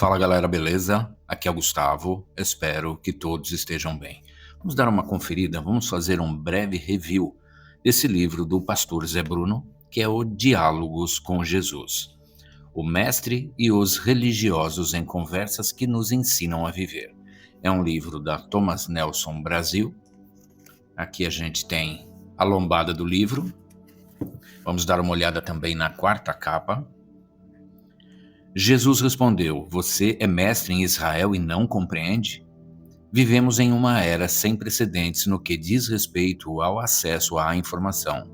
Fala galera, beleza? Aqui é o Gustavo, espero que todos estejam bem. Vamos dar uma conferida, vamos fazer um breve review desse livro do pastor Zé Bruno, que é o Diálogos com Jesus. O mestre e os religiosos em conversas que nos ensinam a viver. É um livro da Thomas Nelson Brasil. Aqui a gente tem a lombada do livro. Vamos dar uma olhada também na quarta capa. Jesus respondeu: Você é mestre em Israel e não compreende? Vivemos em uma era sem precedentes no que diz respeito ao acesso à informação.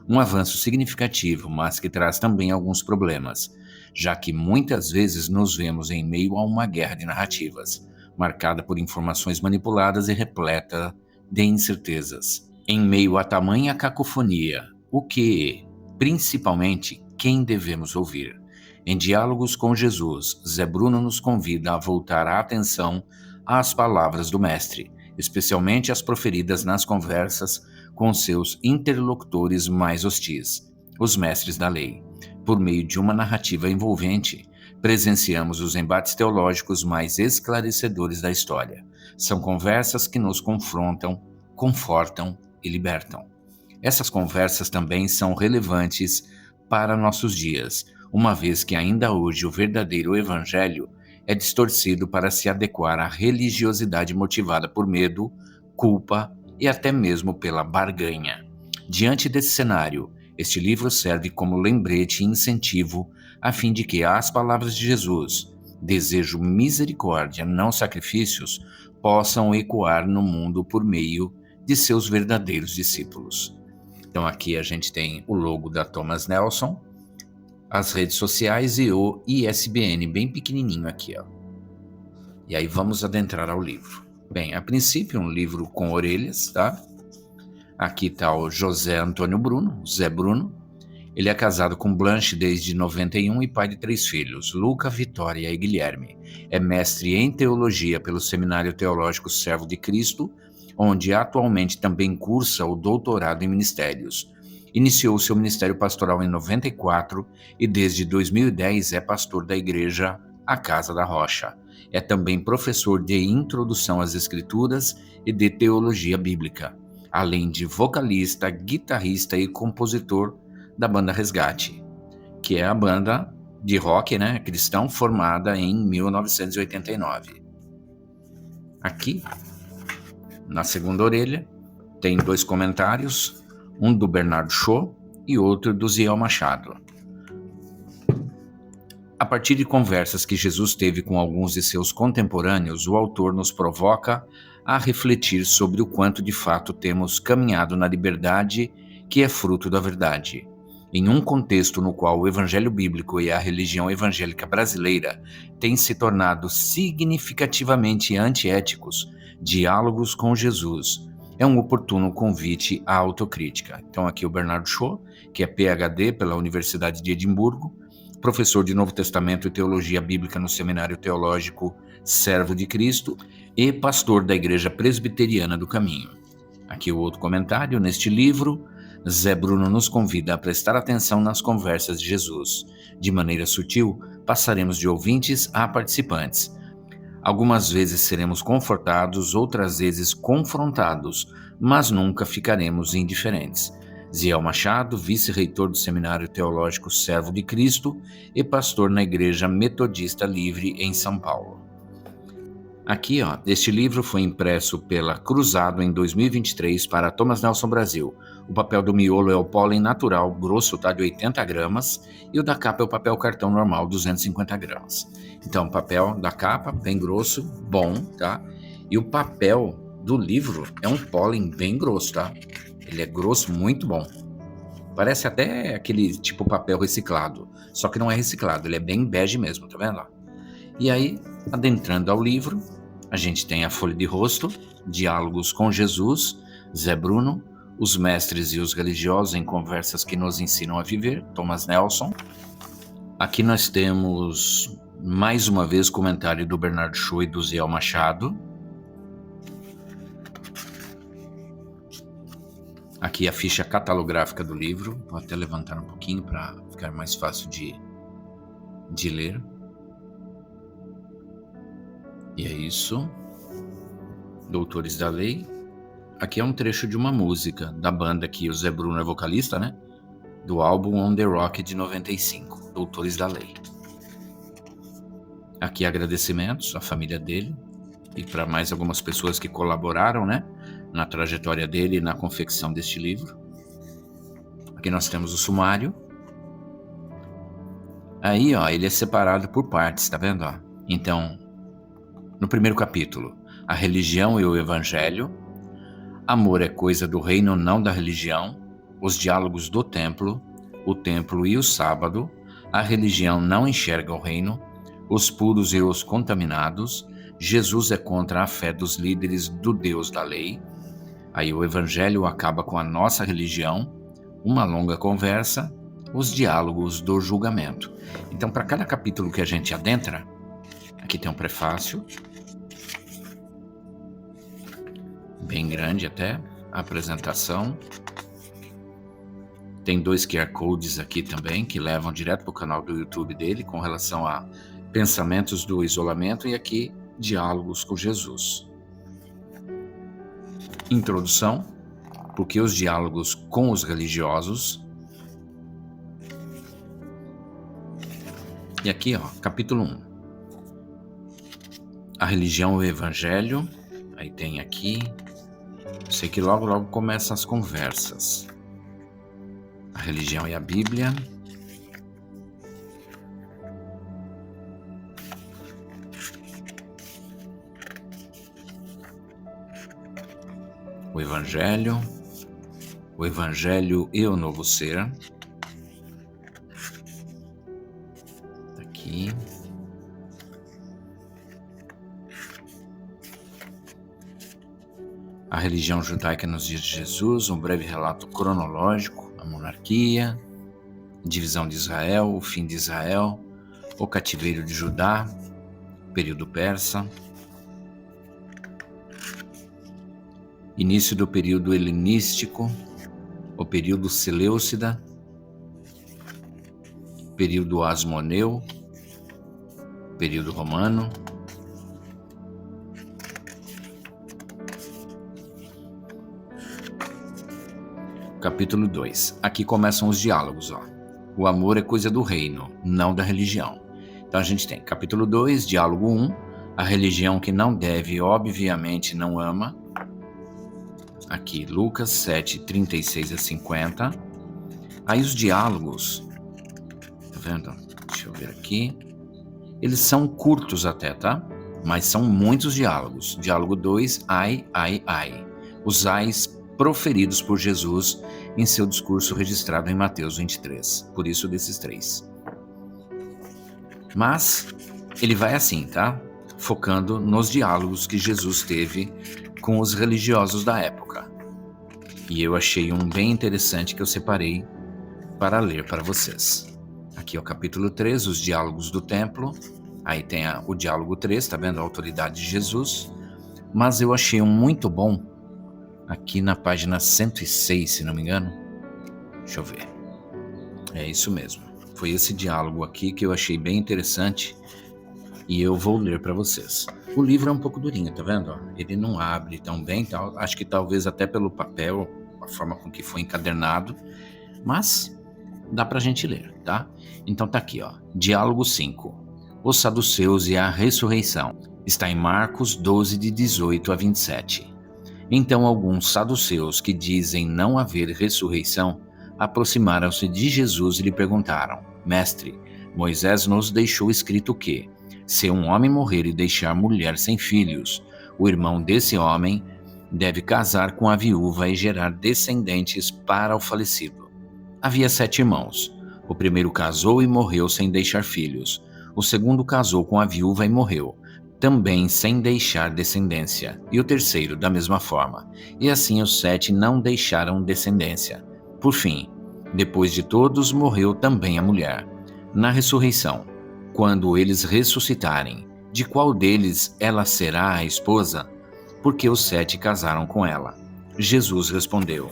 Um avanço significativo, mas que traz também alguns problemas, já que muitas vezes nos vemos em meio a uma guerra de narrativas, marcada por informações manipuladas e repleta de incertezas. Em meio a tamanha cacofonia, o que, principalmente, quem devemos ouvir? Em Diálogos com Jesus, Zé Bruno nos convida a voltar a atenção às palavras do Mestre, especialmente as proferidas nas conversas com seus interlocutores mais hostis, os mestres da lei. Por meio de uma narrativa envolvente, presenciamos os embates teológicos mais esclarecedores da história. São conversas que nos confrontam, confortam e libertam. Essas conversas também são relevantes para nossos dias, uma vez que ainda hoje o verdadeiro evangelho é distorcido para se adequar à religiosidade motivada por medo, culpa e até mesmo pela barganha. Diante desse cenário, este livro serve como lembrete e incentivo a fim de que as palavras de Jesus, desejo misericórdia, não sacrifícios, possam ecoar no mundo por meio de seus verdadeiros discípulos. Então aqui a gente tem o logo da Thomas Nelson, as redes sociais e o ISBN bem pequenininho aqui, ó. E aí vamos adentrar ao livro. Bem, a princípio um livro com orelhas, tá? Aqui tá o José Antônio Bruno, Zé Bruno. Ele é casado com Blanche desde 91 e pai de 3 filhos, Luca, Vitória e Guilherme. É mestre em teologia pelo Seminário Teológico Servo de Cristo, onde atualmente também cursa o doutorado em ministérios. Iniciou seu ministério pastoral em 94 e desde 2010 é pastor da igreja A Casa da Rocha. É também professor de Introdução às Escrituras e de Teologia Bíblica, além de vocalista, guitarrista e compositor da banda Resgate, que é a banda de rock, cristão, formada em 1989. Aqui, na segunda orelha, tem 2 comentários, um do Bernardo Shaw e outro do Ziel Machado. A partir de conversas que Jesus teve com alguns de seus contemporâneos, o autor nos provoca a refletir sobre o quanto de fato temos caminhado na liberdade que é fruto da verdade. Em um contexto no qual o evangelho bíblico e a religião evangélica brasileira têm se tornado significativamente antiéticos, Diálogos com Jesus é um oportuno convite à autocrítica. Então aqui o Bernardo Shaw, que é PhD pela Universidade de Edimburgo, professor de Novo Testamento e Teologia Bíblica no Seminário Teológico Servo de Cristo e pastor da Igreja Presbiteriana do Caminho. Aqui o outro comentário. Neste livro, Zé Bruno nos convida a prestar atenção nas conversas de Jesus. De maneira sutil, passaremos de ouvintes a participantes. Algumas vezes seremos confortados, outras vezes confrontados, mas nunca ficaremos indiferentes. Ziel Machado, vice-reitor do Seminário Teológico Servo de Cristo e pastor na Igreja Metodista Livre em São Paulo. Aqui, este livro foi impresso pela Cruzado em 2023 para Thomas Nelson Brasil. O papel do miolo é o pólen natural, grosso, tá, de 80 gramas, e o da capa é o papel cartão normal, 250 gramas. Então, o papel da capa, bem grosso, bom, tá? E o papel do livro é um pólen bem grosso, tá? Ele é grosso, muito bom. Parece até aquele tipo papel reciclado, só que não é reciclado, ele é bem bege mesmo, tá vendo lá? E aí, adentrando ao livro, a gente tem a folha de rosto, Diálogos com Jesus, Zé Bruno, Os Mestres e os Religiosos em Conversas que nos ensinam a viver, Thomas Nelson. Aqui nós temos, mais uma vez, comentário do Bernardo Shaw e do Ziel Machado. Aqui a ficha catalográfica do livro, vou até levantar um pouquinho para ficar mais fácil de ler. E é isso, Doutores da Lei. Aqui é um trecho de uma música da banda que o Zé Bruno é vocalista, né? Do álbum On The Rock de 95, Doutores da Lei. Aqui agradecimentos à família dele e para mais algumas pessoas que colaboraram, né? Na trajetória dele e na confecção deste livro. Aqui nós temos o sumário. Aí, ó, ele é separado por partes, tá vendo? Ó? Então, no primeiro capítulo, a religião e o evangelho. Amor é coisa do reino, não da religião. Os diálogos do templo, o templo e o sábado. A religião não enxerga o reino. Os puros e os contaminados. Jesus é contra a fé dos líderes do Deus da lei. Aí o evangelho acaba com a nossa religião. Uma longa conversa. Os diálogos do julgamento. Então, para cada capítulo que a gente adentra, aqui tem um prefácio, bem grande até, a apresentação. Tem 2 QR Codes aqui também, que levam direto para o canal do YouTube dele, com relação a pensamentos do isolamento, e aqui, diálogos com Jesus. Introdução, porque os diálogos com os religiosos. E aqui, ó, capítulo 1. A religião e o evangelho. Aí tem aqui. Sei que logo começam as conversas. A religião e a Bíblia. O evangelho e o novo ser. Aqui. A religião judaica nos dias de Jesus, um breve relato cronológico, a monarquia, divisão de Israel, o fim de Israel, o cativeiro de Judá, período persa, início do período helenístico, o período seleucida, período asmoneu, período romano, capítulo 2. Aqui começam os diálogos, ó. O amor é coisa do reino, não da religião. Então a gente tem capítulo 2, diálogo 1, a religião que não deve, obviamente não ama. Aqui, Lucas 7, 36 a 50. Aí os diálogos, tá vendo? Deixa eu ver aqui. Eles são curtos até, tá? Mas são muitos diálogos. Diálogo 2, ai, ai, ai. Os ais proferidos por Jesus em seu discurso registrado em Mateus 23. Por isso desses 3. Mas ele vai assim, tá? Focando nos diálogos que Jesus teve com os religiosos da época. E eu achei um bem interessante que eu separei para ler para vocês. Aqui é o capítulo 3, os diálogos do templo. Aí tem o diálogo 3, tá vendo? A autoridade de Jesus. Mas eu achei um muito bom aqui na página 106, se não me engano. Deixa eu ver. É isso mesmo. Foi esse diálogo aqui que eu achei bem interessante e eu vou ler para vocês. O livro é um pouco durinho, tá vendo? Ele não abre tão bem, tal. Acho que talvez até pelo papel, a forma com que foi encadernado, mas dá pra gente ler, tá? Então tá aqui, ó. Diálogo 5. Os saduceus e a ressurreição. Está em Marcos 12, de 18 a 27. Então alguns saduceus que dizem não haver ressurreição aproximaram-se de Jesus e lhe perguntaram: Mestre, Moisés nos deixou escrito que, se um homem morrer e deixar mulher sem filhos, o irmão desse homem deve casar com a viúva e gerar descendentes para o falecido. Havia 7 irmãos. O primeiro casou e morreu sem deixar filhos. O segundo casou com a viúva e morreu, também sem deixar descendência, e o terceiro da mesma forma. E assim os 7 não deixaram descendência. Por fim, depois de todos, morreu também a mulher. Na ressurreição, quando eles ressuscitarem, de qual deles ela será a esposa? Porque os 7 casaram com ela. Jesus respondeu: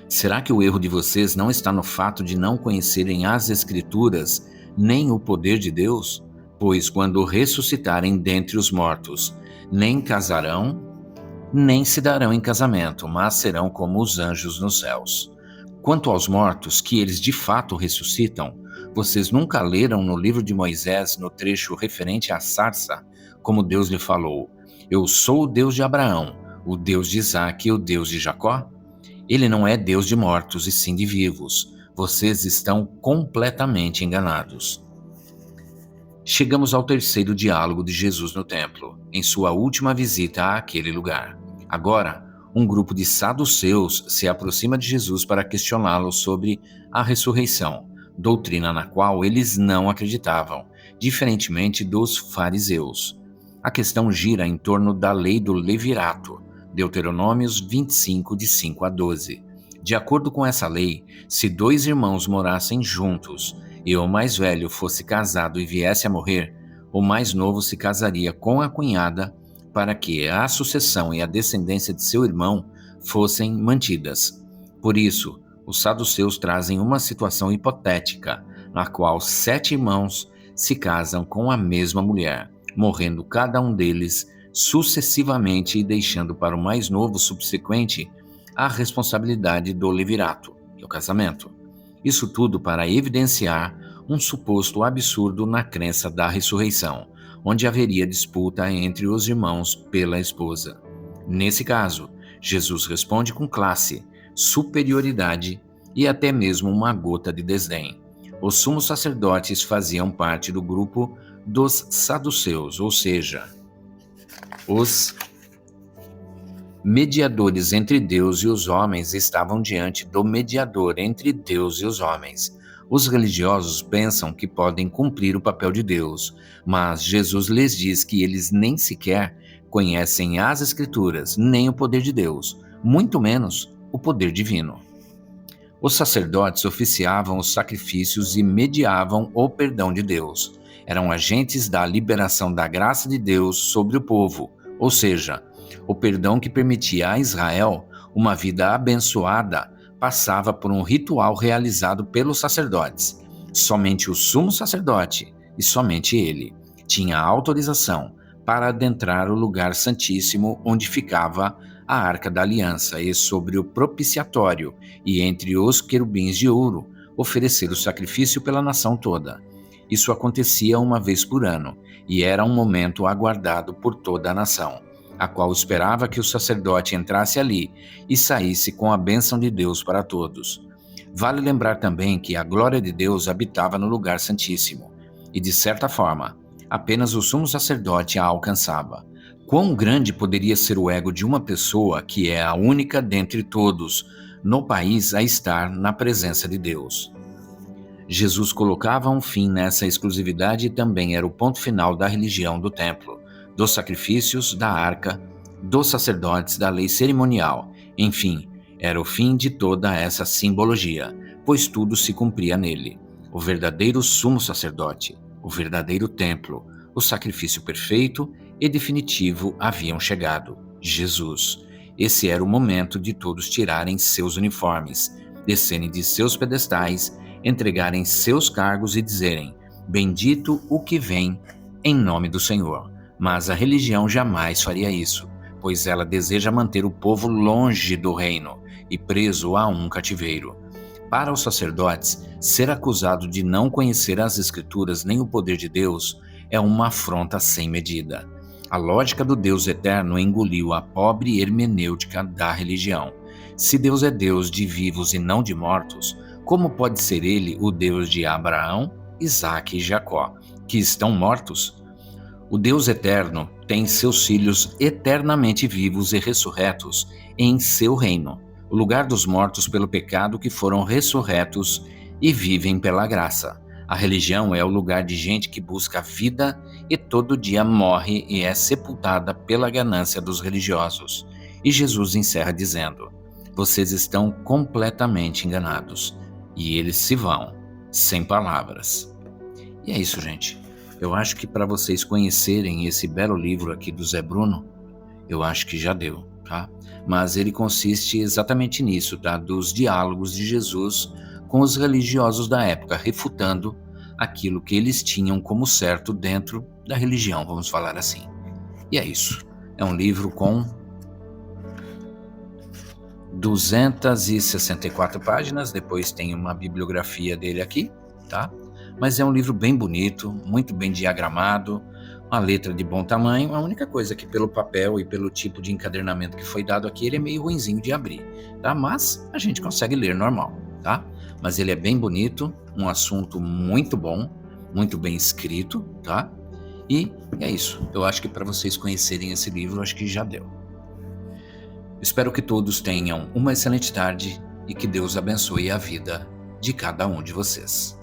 Será que o erro de vocês não está no fato de não conhecerem as Escrituras, nem o poder de Deus? Pois quando ressuscitarem dentre os mortos, nem casarão, nem se darão em casamento, mas serão como os anjos nos céus. Quanto aos mortos, que eles de fato ressuscitam, vocês nunca leram no livro de Moisés, no trecho referente à sarça, como Deus lhe falou: Eu sou o Deus de Abraão, o Deus de Isaque e o Deus de Jacó? Ele não é Deus de mortos e sim de vivos. Vocês estão completamente enganados. Chegamos ao terceiro diálogo de Jesus no templo, em sua última visita àquele lugar. Agora, um grupo de saduceus se aproxima de Jesus para questioná-lo sobre a ressurreição, doutrina na qual eles não acreditavam, diferentemente dos fariseus. A questão gira em torno da lei do levirato, Deuteronômios 25, de 5 a 12. De acordo com essa lei, se dois irmãos morassem juntos e o mais velho fosse casado e viesse a morrer, o mais novo se casaria com a cunhada para que a sucessão e a descendência de seu irmão fossem mantidas. Por isso, os saduceus trazem uma situação hipotética, na qual 7 irmãos se casam com a mesma mulher, morrendo cada um deles sucessivamente e deixando para o mais novo subsequente a responsabilidade do levirato, que é o casamento. Isso tudo para evidenciar um suposto absurdo na crença da ressurreição, onde haveria disputa entre os irmãos pela esposa. Nesse caso, Jesus responde com classe, superioridade e até mesmo uma gota de desdém. Os sumos sacerdotes faziam parte do grupo dos saduceus, ou seja, os mediadores entre Deus e os homens estavam diante do mediador entre Deus e os homens. Os religiosos pensam que podem cumprir o papel de Deus, mas Jesus lhes diz que eles nem sequer conhecem as Escrituras, nem o poder de Deus, muito menos o poder divino. Os sacerdotes oficiavam os sacrifícios e mediavam o perdão de Deus. Eram agentes da liberação da graça de Deus sobre o povo, ou seja, o perdão que permitia a Israel uma vida abençoada passava por um ritual realizado pelos sacerdotes. Somente o sumo sacerdote, e somente ele, tinha autorização para adentrar o lugar santíssimo onde ficava a Arca da Aliança e sobre o propiciatório e entre os querubins de ouro oferecer o sacrifício pela nação toda. Isso acontecia uma vez por ano e era um momento aguardado por toda a nação, a qual esperava que o sacerdote entrasse ali e saísse com a bênção de Deus para todos. Vale lembrar também que a glória de Deus habitava no lugar santíssimo, e de certa forma, apenas o sumo sacerdote a alcançava. Quão grande poderia ser o ego de uma pessoa que é a única dentre todos no país a estar na presença de Deus? Jesus colocava um fim nessa exclusividade e também era o ponto final da religião do templo, dos sacrifícios, da arca, dos sacerdotes, da lei cerimonial. Enfim, era o fim de toda essa simbologia, pois tudo se cumpria nele. O verdadeiro sumo sacerdote, o verdadeiro templo, o sacrifício perfeito e definitivo haviam chegado: Jesus. Esse era o momento de todos tirarem seus uniformes, descerem de seus pedestais, entregarem seus cargos e dizerem: Bendito o que vem em nome do Senhor. Mas a religião jamais faria isso, pois ela deseja manter o povo longe do reino e preso a um cativeiro. Para os sacerdotes, ser acusado de não conhecer as Escrituras nem o poder de Deus é uma afronta sem medida. A lógica do Deus eterno engoliu a pobre hermenêutica da religião. Se Deus é Deus de vivos e não de mortos, como pode ser ele o Deus de Abraão, Isaque e Jacó, que estão mortos? O Deus eterno tem seus filhos eternamente vivos e ressurretos em seu reino, o lugar dos mortos pelo pecado que foram ressurretos e vivem pela graça. A religião é o lugar de gente que busca a vida e todo dia morre e é sepultada pela ganância dos religiosos. E Jesus encerra dizendo: Vocês estão completamente enganados. E eles se vão, sem palavras. E é isso, gente. Eu acho que para vocês conhecerem esse belo livro aqui do Zé Bruno, eu acho que já deu, tá? Mas ele consiste exatamente nisso, tá? Dos diálogos de Jesus com os religiosos da época, refutando aquilo que eles tinham como certo dentro da religião, vamos falar assim. E é isso. É um livro com 264 páginas, depois tem uma bibliografia dele aqui, tá? Mas é um livro bem bonito, muito bem diagramado, uma letra de bom tamanho. A única coisa é que pelo papel e pelo tipo de encadernamento que foi dado aqui, ele é meio ruinzinho de abrir, tá? Mas a gente consegue ler normal, tá? Mas ele é bem bonito, um assunto muito bom, muito bem escrito, tá? E é isso. Eu acho que para vocês conhecerem esse livro, acho que já deu. Espero que todos tenham uma excelente tarde e que Deus abençoe a vida de cada um de vocês.